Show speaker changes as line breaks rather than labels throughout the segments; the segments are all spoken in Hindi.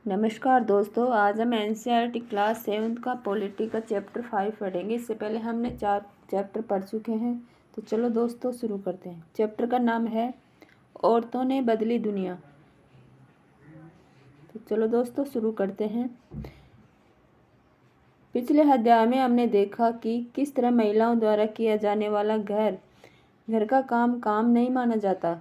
नमस्कार दोस्तों, आज हम एनसीईआरटी क्लास 7 का पॉलिटी का चैप्टर 5 पढ़ेंगे। इससे पहले हमने 4 चैप्टर पढ़ चुके हैं। तो चलो दोस्तों शुरू करते हैं। चैप्टर का नाम है औरतों ने बदली दुनिया। तो चलो दोस्तों शुरू करते हैं। पिछले अध्याय में हमने देखा कि किस तरह महिलाओं द्वारा किया जाने वाला घर का काम नहीं माना जाता।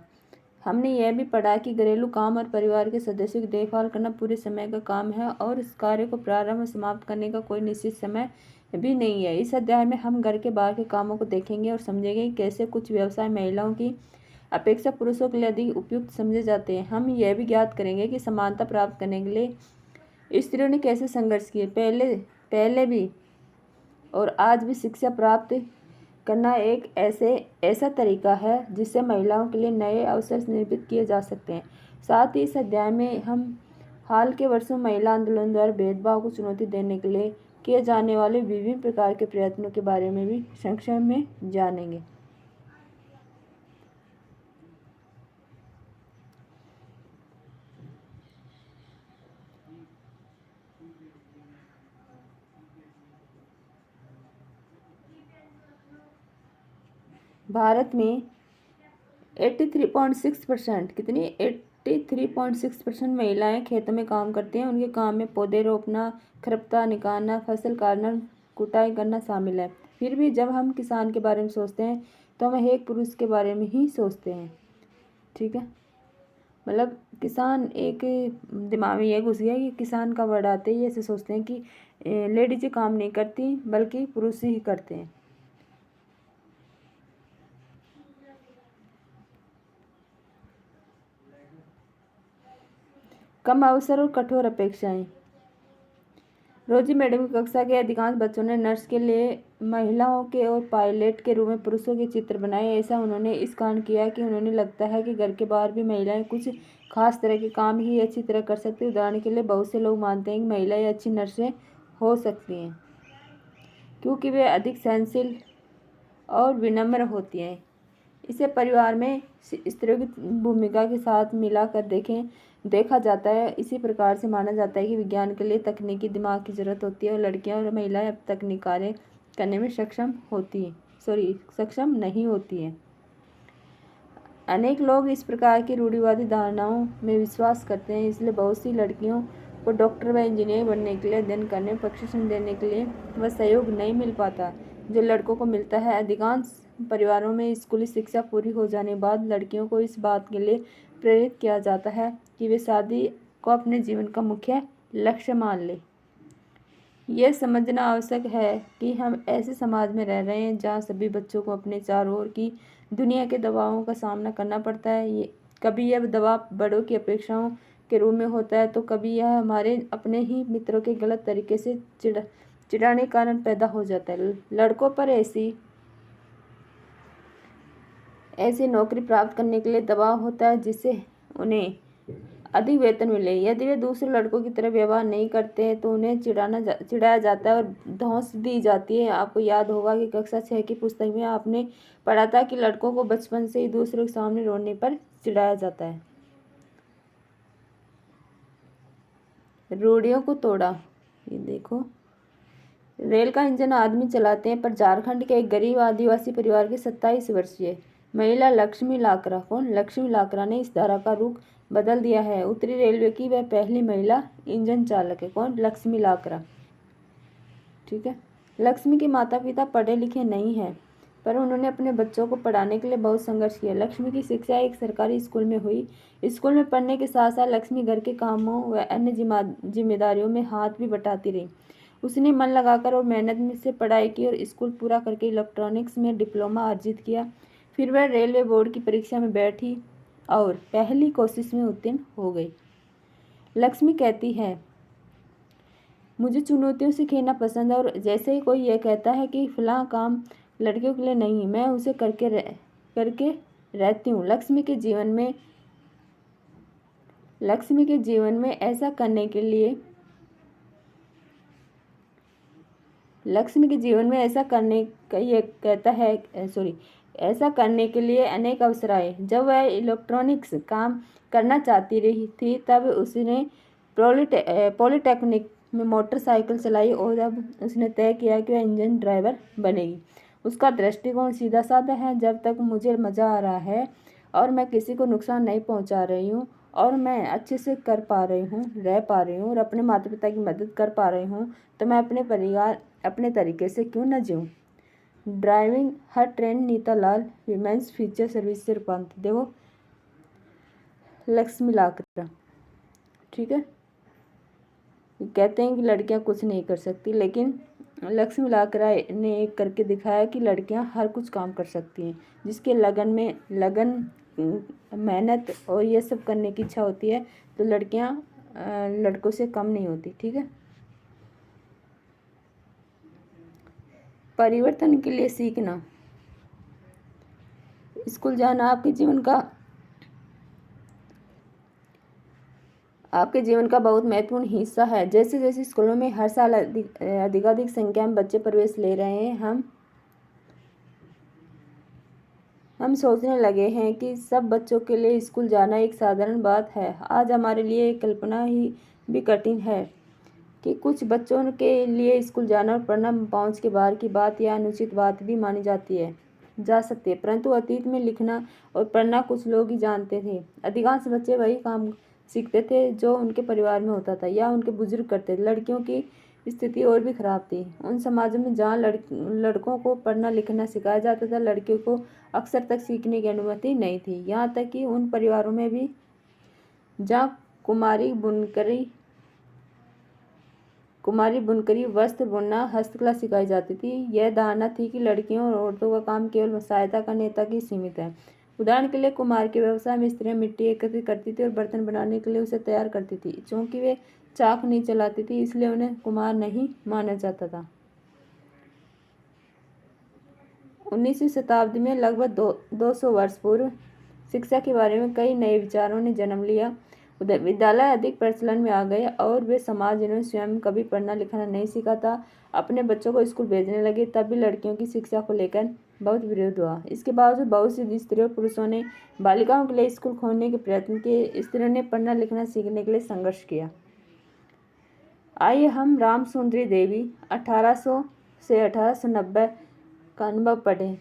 हमने यह भी पढ़ा कि घरेलू काम और परिवार के सदस्यों की देखभाल करना पूरे समय का काम है और इस कार्य को प्रारंभ और समाप्त करने का कोई निश्चित समय भी नहीं है। इस अध्याय में हम घर के बाहर के कामों को देखेंगे और समझेंगे कि कैसे कुछ व्यवसाय महिलाओं की अपेक्षा पुरुषों के लिए अधिक उपयुक्त समझे जाते हैं। हम यह भी ज्ञात करेंगे कि समानता प्राप्त करने के लिए स्त्रियों ने कैसे संघर्ष किए, पहले भी और आज भी। शिक्षा प्राप्त करना एक ऐसा तरीका है जिससे महिलाओं के लिए नए अवसर निर्मित किए जा सकते हैं। साथ ही इस अध्याय में हम हाल के वर्षों में महिला आंदोलन द्वारा भेदभाव को चुनौती देने के लिए किए जाने वाले विभिन्न प्रकार के प्रयत्नों के बारे में भी संक्षेप में जानेंगे। भारत में 83.6% कितनी 83.6% महिलाएं खेतों में काम करती हैं। उनके काम में पौधे रोपना, खरपतवार निकालना, फसल काटना, कुटाई करना शामिल है। फिर भी जब हम किसान के बारे में सोचते हैं तो हम एक पुरुष के बारे में ही सोचते हैं। ठीक है, मतलब किसान एक दिमाग में यह घुस गया कि किसान का वर्ड आते ही ऐसे सोचते हैं कि लेडीज काम नहीं करती बल्कि पुरुष ही करते हैं। कम अवसर और कठोर अपेक्षाएं। रोजी मैडम की कक्षा के अधिकांश बच्चों ने नर्स के लिए महिलाओं के और पायलट के रूप में पुरुषों के चित्र बनाए। ऐसा उन्होंने इस कारण किया कि उन्हें लगता है कि घर के बाहर भी महिलाएं कुछ खास तरह के काम ही अच्छी तरह कर सकती हैं। उदाहरण के लिए बहुत से लोग मानते हैं कि महिलाएं अच्छी नर्सें हो सकती हैं क्योंकि वे अधिक सहनशील और विनम्र होती हैं। इसे परिवार में स्त्रियों की भूमिका के साथ मिलाकर देखा जाता है। इसी प्रकार से माना जाता है कि विज्ञान के लिए तकनीकी दिमाग की जरूरत होती है और लड़कियां और महिलाएं अब तकनीक कार्य करने में सक्षम नहीं होती हैं। अनेक लोग इस प्रकार की रूढ़िवादी धारणाओं में विश्वास करते हैं, इसलिए बहुत सी लड़कियों को डॉक्टर व इंजीनियर बनने के लिए अध्ययन करने, प्रशिक्षण देने के लिए वह सहयोग नहीं मिल पाता जो लड़कों को मिलता है। अधिकांश परिवारों में स्कूली शिक्षा पूरी हो जाने के बाद लड़कियों को इस बात के लिए प्रेरित किया जाता है कि वे शादी को अपने जीवन का मुख्य लक्ष्य मान लें। यह समझना आवश्यक है कि हम ऐसे समाज में रह रहे हैं जहाँ सभी बच्चों को अपने चारों ओर की दुनिया के दबावों का सामना करना पड़ता है। कभी यह दबाव बड़ों की अपेक्षाओं के रूप में होता है तो कभी यह हमारे अपने ही मित्रों के गलत तरीके से चिढ़ाने के कारण पैदा हो जाता है। लड़कों पर ऐसी नौकरी प्राप्त करने के लिए दबाव होता है जिससे उन्हें अधिक वेतन मिले। यदि वे दूसरे लड़कों की तरह व्यवहार नहीं करते हैं तो उन्हें चिढ़ाया जाता है और धौंस दी जाती है। आपको याद होगा कि कक्षा 6 की पुस्तक में आपने पढ़ा था कि लड़कों को बचपन से ही दूसरों के सामने रोने पर चिढ़ाया जाता है। रूढ़ियों को तोड़ा। ये देखो, रेल का इंजन आदमी चलाते हैं, पर झारखंड के एक गरीब आदिवासी परिवार की 27 वर्षीय महिला लक्ष्मी लाकरा लक्ष्मी लाकरा ने इस धारा का रुख बदल दिया है। उत्तरी रेलवे की वह पहली महिला इंजन चालक है। लक्ष्मी लाकरा। ठीक है, लक्ष्मी के माता पिता पढ़े लिखे नहीं हैं, पर उन्होंने अपने बच्चों को पढ़ाने के लिए बहुत संघर्ष किया। लक्ष्मी की शिक्षा एक सरकारी स्कूल में हुई। स्कूल में पढ़ने के साथ साथ लक्ष्मी घर के कामों व अन्य जिम्मेदारियों में हाथ भी बटाती रही। उसने मन लगाकर और मेहनत से पढ़ाई की और स्कूल पूरा करके इलेक्ट्रॉनिक्स में डिप्लोमा अर्जित किया। फिर वह रेलवे बोर्ड की परीक्षा में बैठी और पहली कोशिश में उत्तीर्ण हो गई। लक्ष्मी कहती है, मुझे चुनौतियों से खेलना पसंद है और जैसे ही कोई यह कहता है कि फलां काम लड़कियों के लिए नहीं, मैं उसे करके रहती हूँ। लक्ष्मी के जीवन में ऐसा करने के लिए ऐसा करने के लिए अनेक अवसर आए। जब वह इलेक्ट्रॉनिक्स काम करना चाहती रही थी तब उसने पॉलिटेक्निक में मोटरसाइकिल चलाई और अब उसने तय किया कि वह इंजन ड्राइवर बनेगी। उसका दृष्टिकोण सीधा साधा है। जब तक मुझे मज़ा आ रहा है और मैं किसी को नुकसान नहीं पहुंचा रही हूँ और मैं अच्छे से कर पा रही हूँ, रह पा रही हूँ और अपने माता पिता की मदद कर पा रही हूँ, तो मैं अपने परिवार अपने तरीके से क्यों न जीऊँ। ड्राइविंग हर ट्रेन नीता लाल वीमेंस फ्यूचर सर्विस से रूपांतरित। देखो लक्ष्मी लाकरा, ठीक है। कहते हैं कि लड़कियां कुछ नहीं कर सकती, लेकिन लक्ष्मी लाकरा ने एक करके दिखाया कि लड़कियां हर कुछ काम कर सकती हैं। जिसके लगन मेहनत और ये सब करने की इच्छा होती है, तो लड़कियां लड़कों से कम नहीं होती, ठीक है। परिवर्तन के लिए सीखना। स्कूल जाना आपके जीवन का बहुत महत्वपूर्ण हिस्सा है। जैसे जैसे स्कूलों में हर साल अधिकाधिक संख्या में बच्चे प्रवेश ले रहे हैं, हम सोचने लगे हैं कि सब बच्चों के लिए स्कूल जाना एक साधारण बात है। आज हमारे लिए कल्पना ही भी कठिन है कि कुछ बच्चों के लिए स्कूल जाना और पढ़ना पहुंच के बाहर की बात या अनुचित बात भी मानी जा सकती है। परंतु अतीत में लिखना और पढ़ना कुछ लोग ही जानते थे। अधिकांश बच्चे वही काम सीखते थे जो उनके परिवार में होता था या उनके बुजुर्ग करते थे। लड़कियों की स्थिति और भी खराब थी। उन समाजों में जहाँ लड़कों को पढ़ना लिखना सिखाया जाता था, लड़कियों को अक्सर तक सीखने की अनुमति नहीं थी। यहाँ तक कि उन परिवारों में भी जहाँ कुमारी बुनकरी, वस्त्र बुनना, हस्तकला सिखाई जाती थी, यह धारणा थी कि लड़कियों और औरतों का काम केवल सहायता करने तक ही सीमित है। उदाहरण के लिए कुम्हार के व्यवसाय में स्त्रियां मिट्टी एकत्रित करती थी और बर्तन बनाने के लिए उसे तैयार करती थी। चूंकि वे चाक नहीं चलाती थी, इसलिए उन्हें कुम्हार नहीं माना जाता था। 19वीं शताब्दी में लगभग 200 वर्ष पूर्व शिक्षा के बारे में कई नए विचारों ने जन्म लिया। विद्यालय अधिक प्रचलन में आ गए और वे समाज जिन्होंने स्वयं कभी पढ़ना लिखना नहीं सीखा था, अपने बच्चों को स्कूल भेजने लगे। तब भी लड़कियों की शिक्षा को लेकर बहुत विरोध हुआ। इसके बावजूद बहुत सी स्त्रियों और पुरुषों ने बालिकाओं के लिए स्कूल खोलने के प्रयत्न किए। स्त्रियों ने पढ़ना लिखना सीखने के लिए संघर्ष किया। आइए हम राम सुंदरी देवी 1800 से 1890 का अनुभव पढ़ें,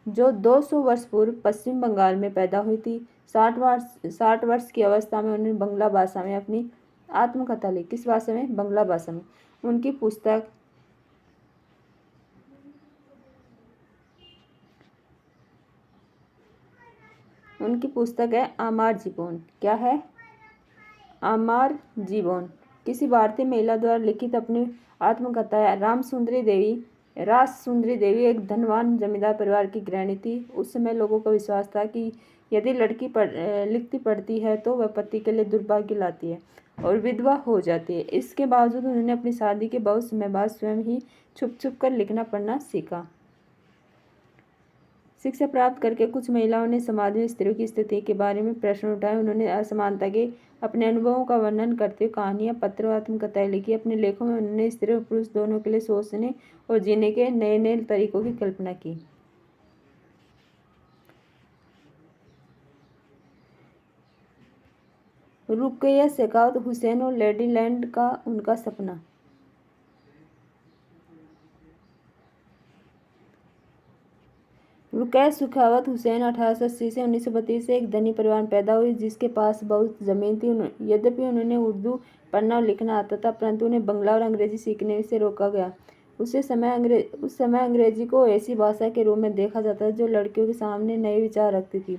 जो 200 वर्ष पूर्व पश्चिम बंगाल में पैदा हुई थी। 60 वर्ष की अवस्था में उन्होंने बंगला भाषा में अपनी आत्मकथा लिखी। किस भाषा में? बंगला भाषा में। उनकी पुस्तक है आमार जीवन। क्या है? आमार जीवन। किसी भारतीय महिला द्वारा लिखित अपनी आत्मकथा है। राज सुंदरी देवी एक धनवान जमींदार परिवार की गृहिणी थी। उस समय लोगों का विश्वास था कि यदि लड़की लिखती पढ़ती है तो वह पति के लिए दुर्भाग्य लाती है और विधवा हो जाती है। इसके बावजूद उन्होंने अपनी शादी के बहुत समय बाद स्वयं ही छुप छुप कर लिखना पढ़ना सीखा। शिक्षा प्राप्त करके कुछ महिलाओं ने समाज में स्त्रियों की स्थिति के बारे में प्रश्न उठाए। उन्होंने असमानता के अपने अनुभवों का वर्णन करते हुए कहानियाँ, पत्र और आत्मकथाएं लिखी। अपने लेखों में उन्होंने स्त्री और पुरुष दोनों के लिए सोचने और जीने के नए नए तरीकों की कल्पना की। रुकैया शेखावत हुसैन और लेडी लैंड का उनका सपना। रुकैया शेखावत हुसैन 1880 से 1932 से एक धनी परिवार में पैदा हुई जिसके पास बहुत ज़मीन थी। यद्यपि उन्हें उर्दू पढ़ना और लिखना आता था, परंतु उन्हें बंगला और अंग्रेजी सीखने से रोका गया। उस समय अंग्रेजी को ऐसी भाषा के रूप में देखा जाता था जो लड़कियों के सामने नए विचार रखती थी,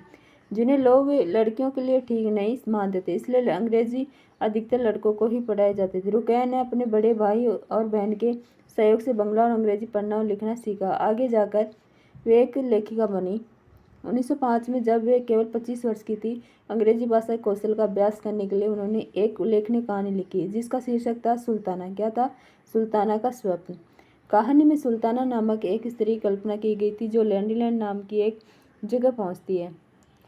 जिन्हें लोग लड़कियों के लिए ठीक नहीं मानते थे। इसलिए अंग्रेजी अधिकतर लड़कों को ही पढ़ाई जाती थी। रुकैया ने अपने बड़े भाई और बहन के सहयोग से बंगला और अंग्रेजी पढ़ना और लिखना सीखा। आगे जाकर वे एक लेखिका बनी। 1905 में जब वे केवल 25 वर्ष की थी, अंग्रेजी भाषा कौशल का अभ्यास करने के लिए उन्होंने एक उल्लेखनीय कहानी लिखी जिसका शीर्षक था सुल्ताना। क्या था? सुल्ताना का स्वप्न। कहानी में सुल्ताना नामक एक स्त्री की कल्पना की गई थी जो लैंडीलैंड नाम की एक जगह पहुंचती है।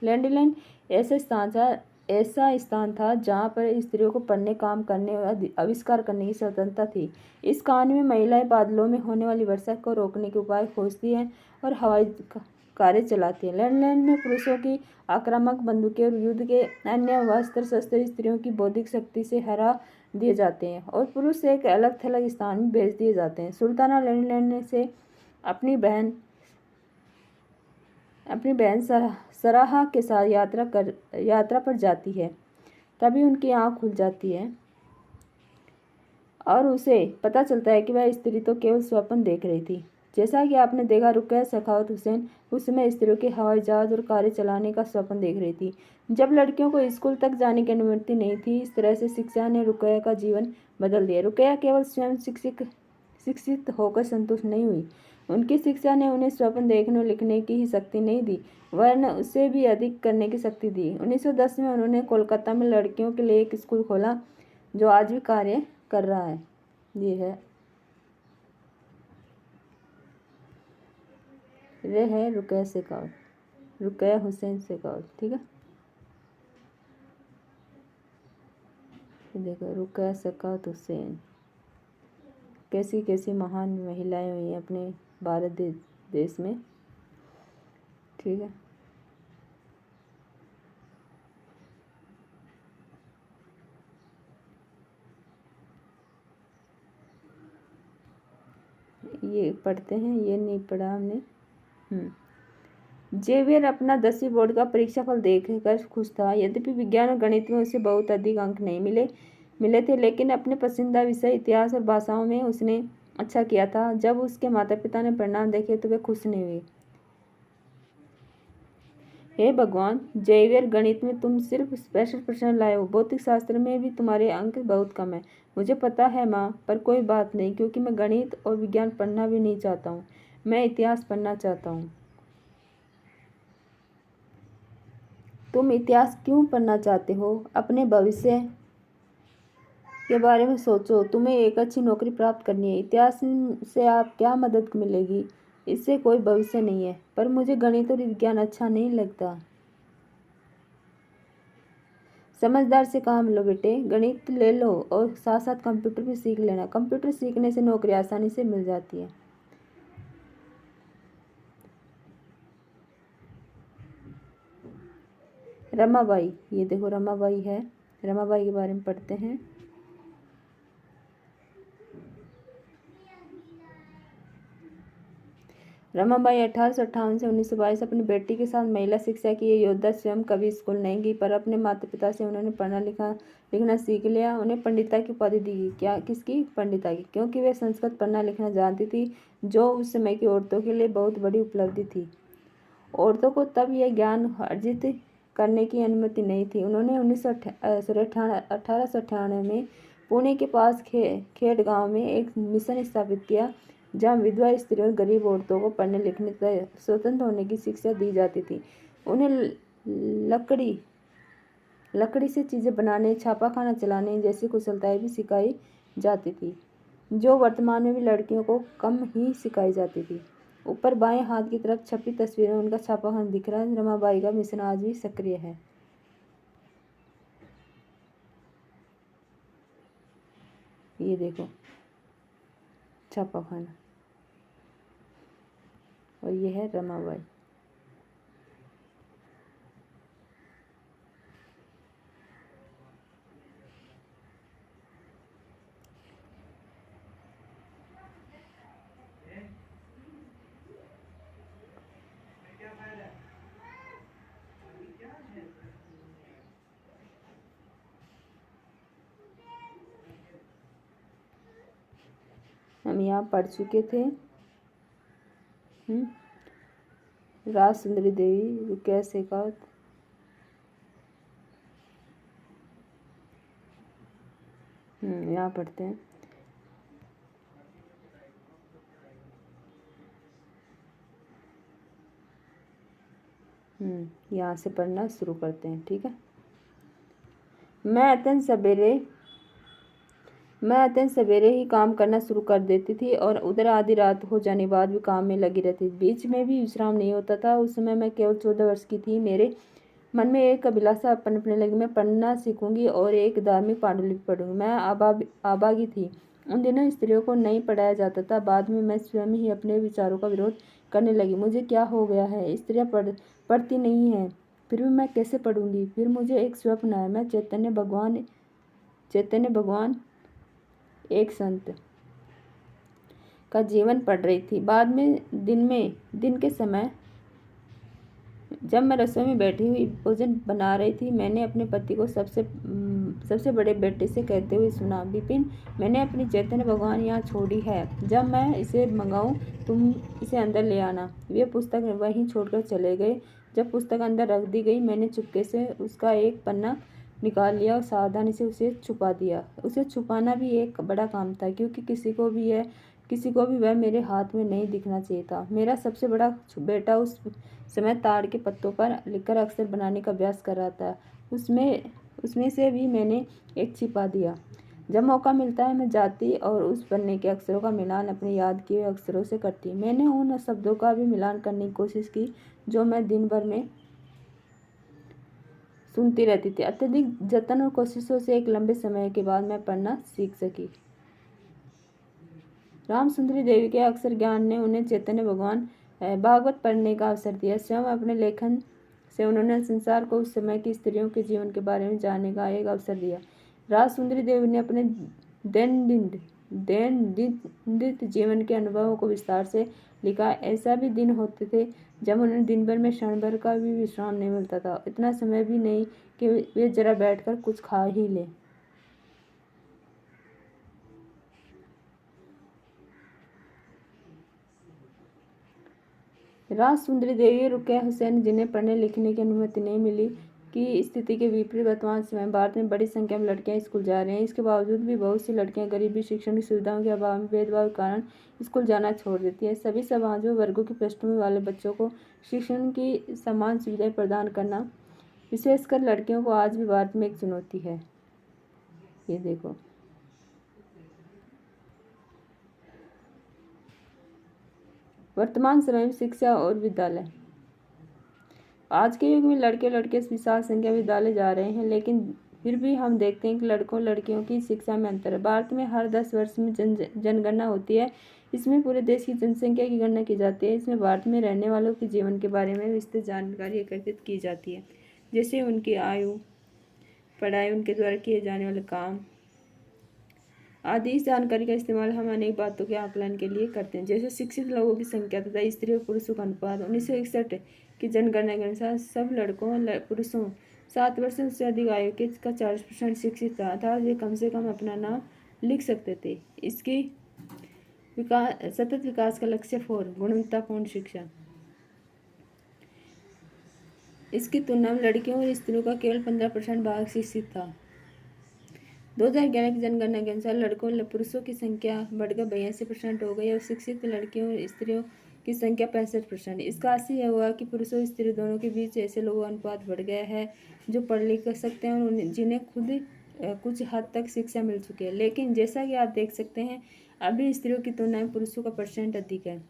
लैंडीलैंड ऐसा स्थान था जहाँ पर स्त्रियों को पढ़ने, काम करने और आविष्कार करने की स्वतंत्रता थी। इस कहानी में महिलाएं बादलों में होने वाली वर्षा को रोकने के उपाय खोजती हैं और कार्य चलाती है। लैंड में पुरुषों की आक्रामक बंदूकें और युद्ध के अन्य अस्त्र शस्त्र स्त्रियों की बौद्धिक शक्ति से हरा दिए जाते हैं और पुरुष एक अलग थलग स्थान में भेज दिए जाते हैं। सुल्ताना लैंड से अपनी बहन सराहा के साथ यात्रा पर जाती है। तभी उनकी आँख खुल जाती है और उसे पता चलता है कि वह स्त्री तो केवल स्वप्न देख रही थी। जैसा कि आपने देखा, रुकैया सखावत हुसैन उस समय स्त्रियों के हवाई जहाज और कारें चलाने का स्वप्न देख रही थी, जब लड़कियों को स्कूल तक जाने की अनुमति नहीं थी। इस तरह से शिक्षा ने रुकैया का जीवन बदल दिया। रुकैया केवल स्वयं शिक्षित होकर संतुष्ट नहीं हुई, उनकी शिक्षा ने उन्हें स्वप्न देखने और लिखने की ही शक्ति नहीं दी, वरन उससे भी अधिक करने की शक्ति दी। 1910 में उन्होंने कोलकाता में लड़कियों के लिए एक स्कूल खोला, जो आज भी कार्य कर रहा है। ये है रुकैया हुसैन शेखावत। ठीक है, देखो रुकैया शेखावत हुसैन, कैसी कैसी महान महिलाएं हुई हैं अपने भारत देश में। ठीक है, ये पढ़ते हैं, ये नहीं पढ़ा हमने। जेवियर अपना 10वीं बोर्ड का परीक्षाफल देखकर खुश था। यद्यपि विज्ञान और गणित में उसे बहुत अधिक अंक नहीं मिले थे, लेकिन अपने पसंदीदा विषय इतिहास और भाषाओं में उसने अच्छा किया था। जब उसके माता पिता ने परिणाम देखे तो वे खुश नहीं हुए। हे भगवान, जेवियर, गणित में तुम सिर्फ 65 प्रश्न लाए हो, भौतिक शास्त्र में भी तुम्हारे अंक बहुत कम है। मुझे पता है माँ, पर कोई बात नहीं, क्योंकि मैं गणित और विज्ञान पढ़ना भी नहीं चाहता हूँ, मैं इतिहास पढ़ना चाहता हूँ। तुम इतिहास क्यों पढ़ना चाहते हो? अपने भविष्य के बारे में सोचो, तुम्हें एक अच्छी नौकरी प्राप्त करनी है। इतिहास से आप क्या मदद मिलेगी? इससे कोई भविष्य नहीं है। पर मुझे गणित और विज्ञान अच्छा नहीं लगता। समझदार से काम लो बेटे, गणित ले लो और साथ साथ कंप्यूटर भी सीख लेना। कंप्यूटर सीखने से नौकरी आसानी से मिल जाती है। रमाबाई, ये देखो रमाबाई है, रमाबाई के बारे में पढ़ते हैं। रमाबाई 1858 से 1922 अपनी बेटी के साथ महिला शिक्षा की। ये योद्धा स्वयं कभी स्कूल नहीं गई, पर अपने माता पिता से उन्होंने पढ़ना लिखना सीख लिया। उन्हें पंडिता की उपाधि दी। क्या? किसकी? पंडिता की, क्योंकि वे संस्कृत पढ़ना लिखना जानती थी, जो उस समय की औरतों के लिए बहुत बड़ी उपलब्धि थी। औरतों को तब यह ज्ञान अर्जित करने की अनुमति नहीं थी। उन्होंने 1898 में पुणे के पास खेड़ गांव में एक मिशन स्थापित किया, जहां विधवा स्त्रियों और गरीब औरतों को पढ़ने लिखने तथा स्वतंत्र होने की शिक्षा दी जाती थी। उन्हें लकड़ी से चीज़ें बनाने, छापाखाना चलाने जैसी कुशलताएं भी सिखाई जाती थी, जो वर्तमान में भी लड़कियों को कम ही सिखाई जाती थी। ऊपर बाएं हाथ की तरफ छपी तस्वीर में उनका छापाखाना दिख रहा है। रमाबाई का मिशन आज भी सक्रिय है। ये देखो छापाखाना, और ये है रमाबाई। हम यहाँ पढ़ चुके थे राज सुंदरी देवी, रुकैया शेखावत। यहाँ पढ़ते हैं। यहाँ से पढ़ना शुरू करते हैं। ठीक है। मैं अत्यंत सवेरे ही काम करना शुरू कर देती थी और उधर आधी रात हो जाने बाद भी काम में लगी रहती थी। बीच में भी विश्राम नहीं होता था। उस समय मैं केवल 14 वर्ष की थी। मेरे मन में एक अभिलाषा पनपने लगी, मैं पढ़ना सीखूंगी और एक धार्मिक पांडुलिपि पढ़ूंगी। मैं आबागी थी उन दिनों स्त्रियों को नहीं पढ़ाया जाता था। बाद में मैं स्वयं ही अपने विचारों का विरोध करने लगी। मुझे क्या हो गया है, स्त्रियां पढ़ती नहीं हैं, फिर भी मैं कैसे पढ़ूंगी। फिर मुझे एक स्वप्न आया, मैं चैतन्य भगवान एक संत का जीवन पढ़ रही थी। बाद में दिन के समय जब मैं रसोई में बैठी हुई भोजन बना रही थी, मैंने अपने पति को सबसे बड़े बेटे से कहते हुए सुना, विपिन, मैंने अपनी चैतन्य भगवान यहाँ छोड़ी है, जब मैं इसे मंगाऊं तुम इसे अंदर ले आना। वे पुस्तक वहीं छोड़कर चले गए। जब पुस्तक अंदर रख दी गई, मैंने चुपके से उसका एक पन्ना निकाल लिया और सावधानी से उसे छुपा दिया। उसे छुपाना भी एक बड़ा काम था, क्योंकि किसी को भी वह मेरे हाथ में नहीं दिखना चाहिए था। मेरा सबसे बड़ा बेटा उस समय ताड़ के पत्तों पर लिखकर अक्षर बनाने का अभ्यास कर रहा था। उसमें से भी मैंने एक छिपा दिया। जब मौका मिलता है, मैं जाती और उस पन्ने के अक्षरों का मिलान अपने याद किए अक्षरों से करती। मैंने उन शब्दों का भी मिलान करने की कोशिश की जो मैं दिन भर में सुनती रहती थी। अत्यधिक जतन और कोशिशों से एक लंबे समय के बाद मैं पढ़ना सीख सकी। रामसुंदरी देवी के अक्षर ज्ञान ने उन्हें चैतन्य भगवान भागवत पढ़ने का अवसर दिया। स्वयं अपने लेखन से उन्होंने संसार को उस समय की स्त्रियों के जीवन के बारे में जानने का एक अवसर दिया। राजसुंदरी देवी ने अपने दैनंदिन जीवन के अनुभवों को विस्तार से लिखा। ऐसा भी दिन होते थे जब उन्हें दिन भर में क्षण भर का भी विश्राम नहीं मिलता था, इतना समय भी नहीं कि वे जरा बैठकर कुछ खा ही ले। राजसुंदरी देवी रुकया हुसैन, जिन्हें पढ़ने लिखने की अनुमति नहीं मिली, की स्थिति के विपरीत वर्तमान समय भारत में बड़ी संख्या में लड़कियां स्कूल जा रही हैं। इसके बावजूद भी बहुत सी लड़कियां गरीबी, शिक्षण की सुविधाओं के अभाव में, भेदभाव के कारण स्कूल जाना छोड़ देती हैं। सभी समाजों वर्गों की पृष्ठभूमि वाले बच्चों को शिक्षण की समान सुविधाएं प्रदान करना, विशेषकर लड़कियों को, आज भी भारत में एक चुनौती है। ये देखो, वर्तमान समय में शिक्षा और विद्यालय। आज के युग में लड़के लड़कियां विशाल संख्या में विद्यालय जा रहे हैं, लेकिन फिर भी हम देखते हैं कि लड़कों लड़कियों की शिक्षा में अंतर है। भारत में हर 10 वर्ष में जनगणना होती है। इसमें पूरे देश की जनसंख्या की गणना की जाती है। इसमें भारत में रहने वालों के जीवन के बारे में विस्तृत जानकारी एकत्रित की जाती है, जैसे उनकी आयु, पढ़ाई, उनके द्वारा किए जाने वाले काम आदि। इस जानकारी का इस्तेमाल हम अनेक बातों के आकलन के लिए करते हैं, जैसे शिक्षित लोगों की संख्या तथा स्त्री और पुरुषों का अनुपात। 1961 की जनगणना के अनुसार सब पुरुषों 7 वर्ष से अधिक आयु के का 40% शिक्षित था, अर्थात वे कम से कम अपना नाम लिख सकते थे। इसकी सतत विकास का लक्ष्य 4 गुणवत्तापूर्ण शिक्षा। इसकी तुलना में लड़कियों और स्त्रियों का केवल 15% भाग शिक्षित था। 2011 की जनगणना के अनुसार लड़कों और पुरुषों की संख्या बढ़कर 82% हो गई और शिक्षित लड़कियों और स्त्रियों की संख्या 65%। इसका अर्थ यह हुआ कि पुरुषों और स्त्री दोनों के बीच ऐसे लोगों का अनुपात बढ़ गया है जो पढ़ लिख सकते हैं और जिन्हें खुद कुछ हद तक शिक्षा मिल चुकी है। लेकिन जैसा कि आप देख सकते हैं, अभी स्त्रियों की तुलना में पुरुषों का परसेंट अधिक है।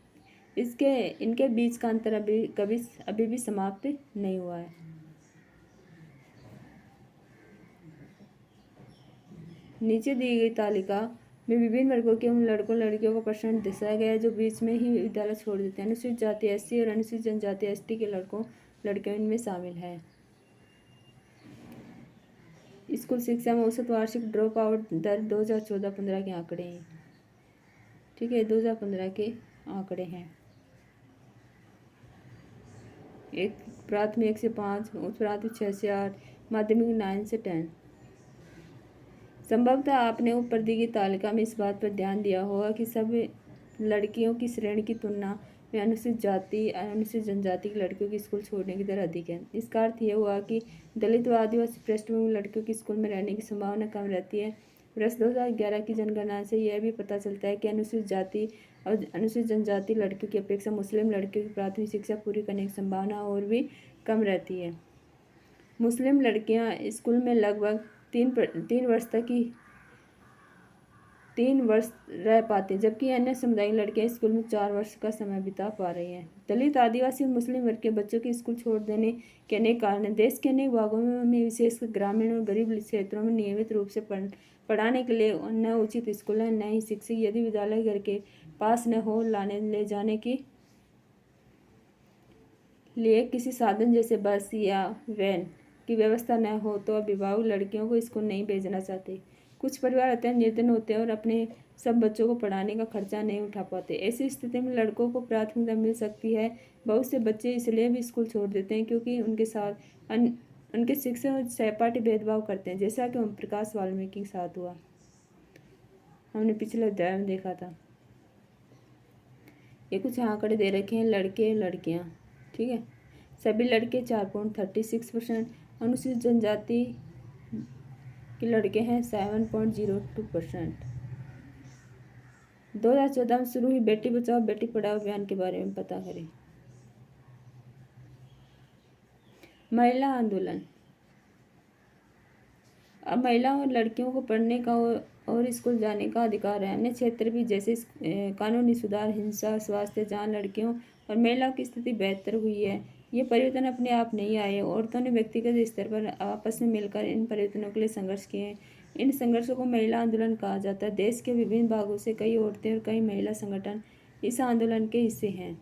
इनके बीच का अंतर अभी भी समाप्त नहीं हुआ है। नीचे दी गई तालिका में विभिन्न वर्गों के उन लड़कों लड़कियों का परसेंट दर्शाया गया है जो बीच में ही विद्यालय छोड़ देते हैं। अनुसूचित जाति एससी और अनुसूचित जनजाति एसटी के लड़कों लड़कियों इनमें शामिल है। स्कूल शिक्षा में औसत वार्षिक ड्रॉप आउट दर 2014-15 के आंकड़े हैं। ठीक है, 2015 के आंकड़े हैं। प्राथमिक 1 से 5, उच्च प्राथमिक 6 से 8, माध्यमिक 9 से 10। संभवतः आपने ऊपर दी गई तालिका में इस बात पर ध्यान दिया होगा कि सब लड़कियों की श्रेणी की तुलना में अनुसूचित जाति अनुसूचित जनजाति की लड़कियों की स्कूल छोड़ने की दर अधिक है। इसका अर्थ यह हुआ कि दलित व आदिवासी पृष्ठभूमि लड़कियों की स्कूल में रहने की संभावना कम रहती है। वर्ष 2011 की जनगणना से यह भी पता चलता है कि अनुसूचित जाति और अनुसूचित जनजाति लड़कियों की अपेक्षा मुस्लिम लड़कियों की प्राथमिक शिक्षा पूरी करने की संभावना और भी कम रहती है। मुस्लिम लड़कियां स्कूल में लगभग 3 वर्ष रह पाती हैं, जबकि अन्य समुदाय की लड़कियां स्कूल में 4 वर्ष का समय बिता पा रही हैं। दलित, आदिवासी और मुस्लिम वर्ग के बच्चों के स्कूल छोड़ देने के अनेक कारण हैं। देश के अनेक भागों में, विशेषकर ग्रामीण और गरीब क्षेत्रों में, नियमित रूप से पढ़ाने के लिए न उचित स्कूल है, न ही शिक्षक। यदि विद्यालय घर के पास न हो, लाने ले जाने की लिए किसी साधन जैसे बस या वैन की व्यवस्था न हो, तो अभिभावक लड़कियों को स्कूल नहीं भेजना चाहते। कुछ परिवार अत्यंत निर्धन होते हैं और अपने सब बच्चों को पढ़ाने का खर्चा नहीं उठा पाते। ऐसी स्थिति में लड़कों को प्राथमिकता मिल सकती है। बहुत से बच्चे इसलिए भी स्कूल छोड़ देते हैं क्योंकि उनके साथ उनके शिक्षक और सहपाठी भेदभाव करते हैं, जैसा कि ओम प्रकाश वाल्मीकि के साथ हुआ, हमने पिछले अध्याय में देखा था। ये कुछ आंकड़े दे रखे हैं लड़के लड़कियां, ठीक है। सभी लड़के 4.36%, अनुसूचित जनजाति के लड़के हैं 7.02%। 2014 में शुरू हुई बेटी बचाओ बेटी पढ़ाओ अभियान के बारे में पता करें। महिला आंदोलन। अब महिलाओं और लड़कियों को पढ़ने का और स्कूल जाने का अधिकार है। अन्य क्षेत्र भी जैसे कानूनी सुधार, हिंसा, स्वास्थ्य, जहाँ लड़कियों और महिलाओं की स्थिति बेहतर हुई है। ये परिवर्तन अपने आप नहीं आए, औरतों ने व्यक्तिगत स्तर पर आपस में मिलकर इन परिवर्तनों के लिए संघर्ष किए हैं। इन संघर्षों को महिला आंदोलन कहा जाता है। देश के विभिन्न भागों से कई औरतें और कई महिला संगठन इस आंदोलन के हिस्से हैं।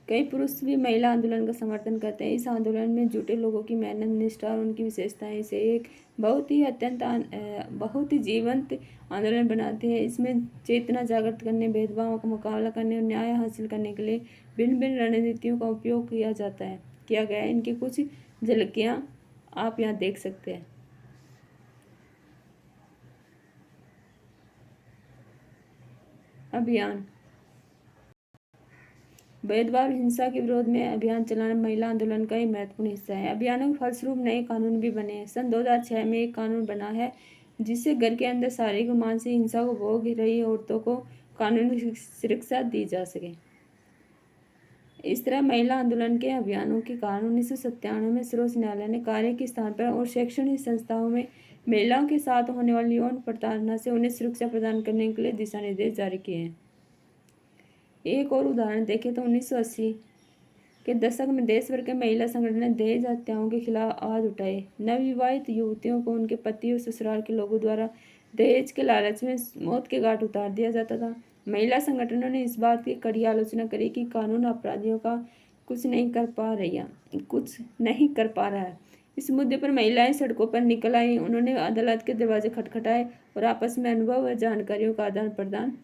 कई पुरुष भी महिला आंदोलन का समर्थन करते हैं। इस आंदोलन में जुटे लोगों की मेहनत, निष्ठा और उनकी विशेषताएं इसे एक बहुत ही जीवंत आंदोलन बनाते हैं। इसमें चेतना जागृत करने, भेदभावों का मुकाबला करने और न्याय हासिल करने के लिए भिन्न भिन्न रणनीतियों का उपयोग किया गया है। इनकी कुछ झलकियां आप यहाँ देख सकते हैं। अभियान। भेदभाव हिंसा के विरोध में अभियान चलाना महिला आंदोलन का एक महत्वपूर्ण हिस्सा है। अभियानों के फलस्वरूप नए कानून भी बने हैं। सन 2006 में एक कानून बना है जिससे घर के अंदर शारीरिक और मानसिक हिंसा को भोग रही औरतों को कानूनी सुरक्षा दी जा सके। इस तरह महिला आंदोलन के अभियानों के कारण 1997 में सर्वोच्च न्यायालय ने कार्य के स्थान पर और शैक्षणिक संस्थाओं में महिलाओं के साथ होने वाली यौन प्रताड़ना से उन्हें सुरक्षा प्रदान करने के लिए दिशा निर्देश जारी किए हैं। एक और उदाहरण देखें तो 1980 के दशक में देश भर के महिला संगठन ने दहेज हत्याओं के खिलाफ आवाज उठाई। नवविवाहित युवतियों को उनके पति और ससुराल के लोगों द्वारा दहेज के लालच में मौत के घाट उतार दिया जाता था। महिला संगठनों ने इस बात की कड़ी आलोचना करी कि कानून अपराधियों का कुछ नहीं कर पा रहा है। इस मुद्दे पर महिलाएं सड़कों पर निकल आई। उन्होंने अदालत के दरवाजे खटखटाए और आपस में अनुभव व जानकारियों का आदान प्रदान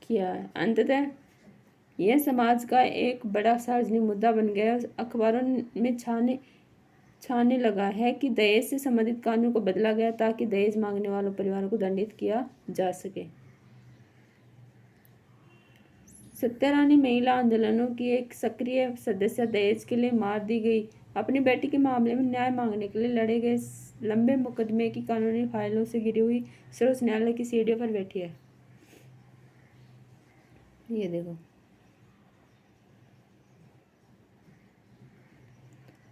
किया। अंततः यह समाज का एक बड़ा सार्वजनिक मुद्दा बन गया। अखबारों में छाने लगा है कि दहेज से संबंधित कानून को बदला गया ताकि दहेज मांगने वालों परिवारों को दंडित किया जा सके। सत्यारानी महिला आंदोलनों की एक सक्रिय सदस्य दहेज के लिए मार दी गई। अपनी बेटी के मामले में न्याय मांगने के लिए लड़े गए लंबे मुकदमे की कानूनी फाइलों से घिरी हुई सर्वोच्च न्यायालय की सीढ़ियों पर बैठी है। ये देखो,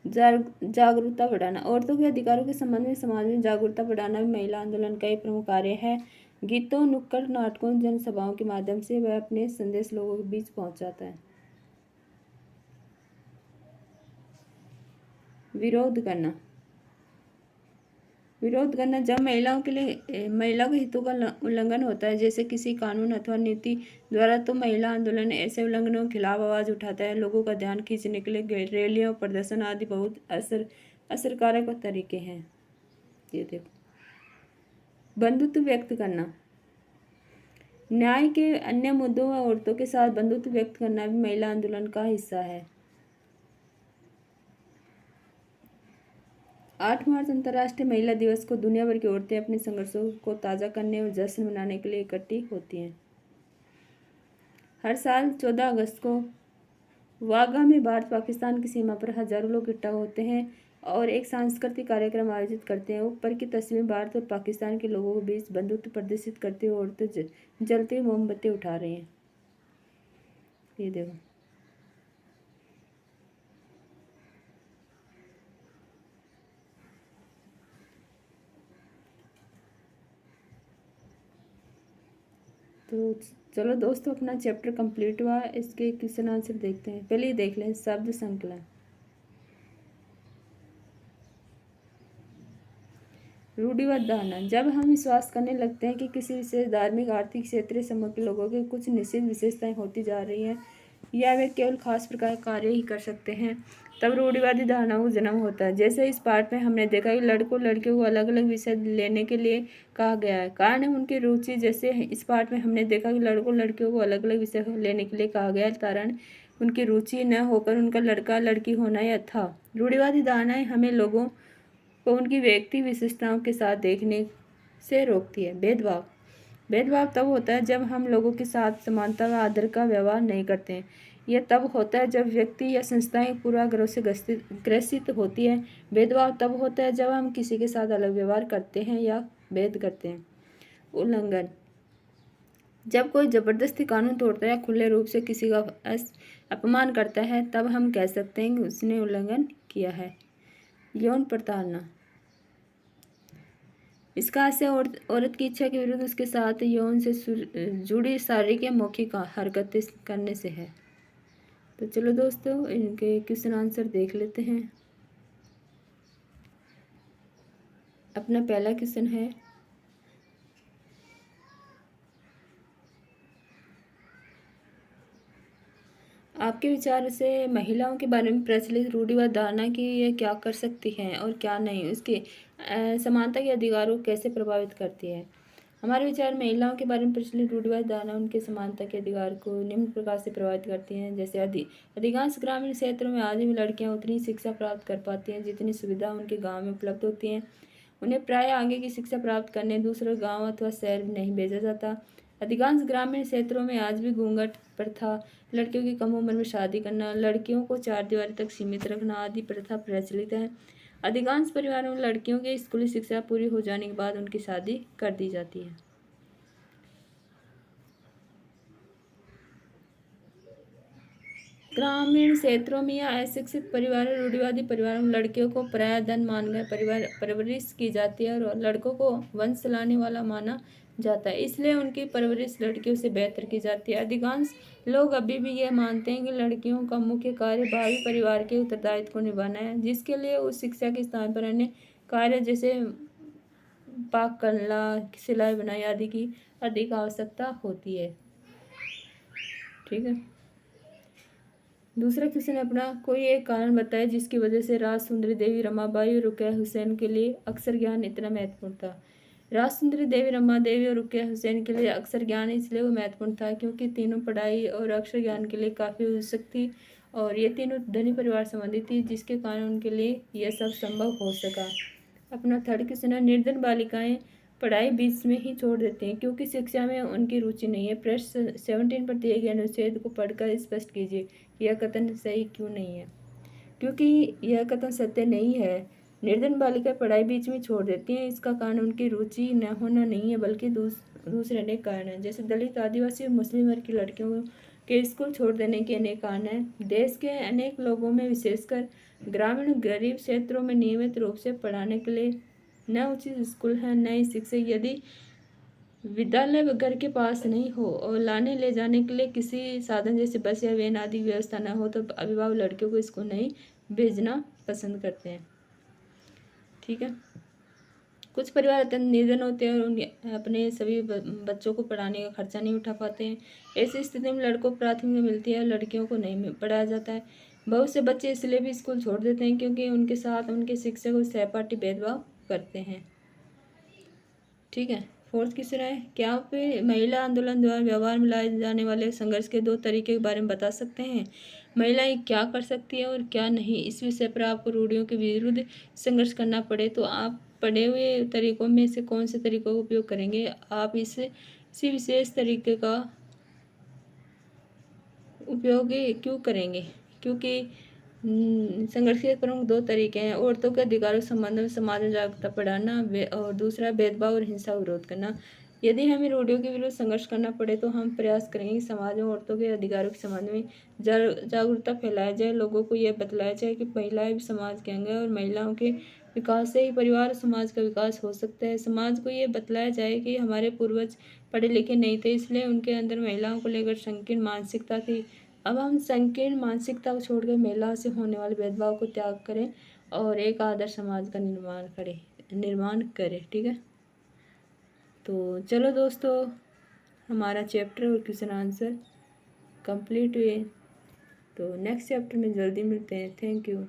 जागरूकता बढ़ाना। औरतों के अधिकारों के संबंध में समाज में जागरूकता बढ़ाना भी महिला आंदोलन का एक प्रमुख कार्य है। गीतों, नुक्कड़ नाटकों, जनसभाओं के माध्यम से वह अपने संदेश लोगों के बीच पहुंचाता है। विरोध करना जब महिलाओं के हितों का उल्लंघन होता है, जैसे किसी कानून अथवा नीति द्वारा, तो महिला आंदोलन ऐसे उल्लंघनों के खिलाफ आवाज उठाता है। लोगों का ध्यान खींचने के लिए रैलियां, प्रदर्शन आदि बहुत असरकारक तरीके हैं। ये देखो, बंधुत्व व्यक्त करना। न्याय के अन्य मुद्दों व औरतों के साथ बंधुत्व व्यक्त करना भी महिला आंदोलन का हिस्सा है। 8 मार्च अंतर्राष्ट्रीय महिला दिवस को दुनिया भर की औरतें अपने संघर्षों को ताज़ा करने और जश्न मनाने के लिए इकट्ठी होती हैं। हर साल 14 अगस्त को वाघा में भारत पाकिस्तान की सीमा पर हजारों लोग इकट्ठा होते हैं और एक सांस्कृतिक कार्यक्रम आयोजित करते हैं। ऊपर की तस्वीर भारत और पाकिस्तान के लोगों के बीच बंधुत्व प्रदर्शित करते हुए औरतें जलती हुई मोमबत्ती उठा रही हैं। ये देखो, तो चलो दोस्तों, अपना चैप्टर कंप्लीट हुआ। इसके क्वेश्चन आंसर देखते हैं। पहले ही देख लें शब्द संकलन। रूढ़िवाद धारणा। जब हम विश्वास करने लगते हैं कि किसी विशेष धार्मिक, आर्थिक, क्षेत्रीय समूह के लोगों की कुछ निश्चित विशेषताएं होती जा रही हैं या वे केवल खास प्रकार के कार्य ही कर सकते हैं, तब रूढ़िवादी धारणाओं को जन्म होता है। जैसे इस पाठ में हमने देखा कि लड़कों लड़कियों को अलग अलग विषय लेने के लिए कहा गया है, कारण है उनकी रुचि। जैसे इस पाठ में हमने देखा कि लड़कों लड़कियों को अलग अलग विषय लेने के लिए कहा गया है, कारण उनकी रुचि न होकर उनका लड़का लड़की होना या था। रूढ़िवादी धारणाएं हमें लोगों को उनकी व्यक्ति विशेषताओं के साथ देखने से रोकती है। भेदभाव। भेदभाव तब होता है जब हम लोगों के साथ समानता व आदर का व्यवहार नहीं करते हैं। यह तब होता है जब व्यक्ति या संस्थाएं पूर्वाग्रह से ग्रसित होती है। भेदभाव तब होता है जब हम किसी के साथ अलग व्यवहार करते हैं या भेद करते हैं। उल्लंघन। जब कोई जबरदस्ती कानून तोड़ता है या खुले रूप से किसी का अपमान करता है, तब हम कह सकते हैं कि उसने उल्लंघन किया है। यौन प्रताड़ना। इसका आशय औरत की इच्छा के विरुद्ध उसके साथ यौन से जुड़ी शारीरिक या मौखिक हरकतें करने से है। तो चलो दोस्तों, इनके क्वेश्चन आंसर देख लेते हैं। अपना पहला क्वेश्चन है, आपके विचार से महिलाओं के बारे में प्रचलित रूढ़िवाद धारणा की ये क्या कर सकती हैं और क्या नहीं, उसके समानता के अधिकारों को कैसे प्रभावित करती है। हमारे विचार महिलाओं के बारे में प्रचलित रूढ़िवाद धारणा उनके समानता के अधिकार को निम्न प्रकार से प्रभावित करती हैं। जैसे अधिकांश ग्रामीण क्षेत्रों में आज भी लड़कियां उतनी शिक्षा प्राप्त कर पाती हैं जितनी सुविधा उनके गाँव में उपलब्ध होती हैं। उन्हें प्राय आगे की शिक्षा प्राप्त करने दूसरे गाँव अथवा शहर नहीं भेजा जाता। अधिकांश ग्रामीण क्षेत्रों में आज भी घूंघट प्रथा, लड़कियों की कम उम्र में शादी करना, लड़कियों को चारदीवारी तक सीमित रखना आदि प्रथा प्रचलित है। अधिकांश परिवारों में लड़कियों की स्कूली शिक्षा पूरी हो जाने के बाद उनकी शादी कर दी जाती है। ग्रामीण क्षेत्रों में या अशिक्षित परिवारों, रूढ़िवादी परिवारों में लड़कियों को पराया धन मानकर परवरिश की जाती है और लड़कों को वंश चलाने वाला माना जाता है, इसलिए उनकी परवरिश लड़कियों से बेहतर की जाती है। अधिकांश लोग अभी भी यह मानते हैं कि लड़कियों का मुख्य कार्य भावी परिवार के उत्तरदायित्व को निभाना है, जिसके लिए उस शिक्षा के स्थान पर अन्य कार्य जैसे पाक करना, सिलाई बुनाई आदि की अधिक आवश्यकता होती है। ठीक है। दूसरा क्वेश्चन अपना, कोई एक कारण बताए जिसकी वजह से राज सुंदरी देवी, रमाबाई और रुकैया हुसैन के लिए अक्षर ज्ञान इतना महत्वपूर्ण था। राज सुंदरी देवी, रमा देवी और रुकैया हुसैन के लिए अक्षर ज्ञान इसलिए वो महत्वपूर्ण था क्योंकि तीनों पढ़ाई और अक्षर ज्ञान के लिए काफ़ी उत्सुक थी और ये तीनों धनी परिवार संबंधी थी, जिसके कारण उनके लिए यह सब संभव हो सका। अपना थर्ड क्वेश्चन है, निर्धन बालिकाएं पढ़ाई बीच में ही छोड़ देती हैं क्योंकि शिक्षा में उनकी रुचि नहीं है। प्रश्न 17 पर दिए गए अनुच्छेद को पढ़कर स्पष्ट कीजिए, यह कथन सही क्यों नहीं है। क्योंकि यह कथन सत्य नहीं है। निर्धन बालिकाएं पढ़ाई बीच में छोड़ देती हैं, इसका कारण उनकी रुचि न होना नहीं है बल्कि दूसरे अनेक कारण हैं। जैसे दलित, आदिवासी और मुस्लिम वर्ग की लड़कियों के स्कूल छोड़ देने के अनेक कारण हैं। देश के अनेक लोगों में विशेषकर ग्रामीण गरीब क्षेत्रों में नियमित रूप से पढ़ाने के लिए न उचित स्कूल है, न ही शिक्षक। यदि विद्यालय घर के पास नहीं हो और लाने ले जाने के लिए किसी साधन जैसे बस या वैन आदि व्यवस्था न हो तो अभिभावक लड़कियों को स्कूल नहीं भेजना पसंद करते हैं। ठीक है। कुछ परिवार अत्यंत निर्धन होते हैं और अपने सभी बच्चों को पढ़ाने का खर्चा नहीं उठा पाते हैं। ऐसी स्थिति में लड़कों को प्राथमिकता मिलती है और लड़कियों को नहीं पढ़ाया जाता है। बहुत से बच्चे इसलिए भी स्कूल छोड़ देते हैं क्योंकि उनके साथ उनके शिक्षक और सहपाठी भेदभाव करते हैं। ठीक है। फोर्थ क्वेश्चन है, क्या आप महिला आंदोलन द्वारा व्यवहार में लाए जाने वाले संघर्ष के 2 तरीके के बारे में बता सकते हैं। महिलाएं क्या कर सकती है और क्या नहीं। इस विषय पर आपको रूढ़ियों के विरुद्ध संघर्ष करना पड़े तो आप पढ़े हुए तरीकों में से कौन से तरीकों का उपयोग करेंगे। आप इसी विशेष तरीके का उपयोग क्यों करेंगे। क्योंकि संघर्ष के प्रमुख 2 तरीके हैं, औरतों के अधिकारों के संबंध में समाज में जागरूकता बढ़ाना और दूसरा भेदभाव और हिंसा विरोध करना। यदि हमें रूढ़ियों के विरुद्ध संघर्ष करना पड़े तो हम प्रयास करेंगे कि समाज में औरतों के अधिकारों के संबंध में जागरूकता फैलाया जाए। लोगों को यह बतलाया जाए कि महिलाएं भी समाज के अंग हैं और महिलाओं के विकास से ही परिवार और समाज का विकास हो सकता है। समाज को यह बतलाया जाए कि हमारे पूर्वज पढ़े लिखे नहीं थे, इसलिए उनके अंदर महिलाओं को लेकर संकीर्ण मानसिकता थी। अब हम संकीर्ण मानसिकता को छोड़कर महिलाओं से होने वाले भेदभाव को त्याग करें और एक आदर्श समाज का निर्माण करें। निर्माण करें। ठीक है, तो चलो दोस्तों, हमारा चैप्टर और क्वेश्चन आंसर कंप्लीट हुए। तो नेक्स्ट चैप्टर में जल्दी मिलते हैं। Thank you.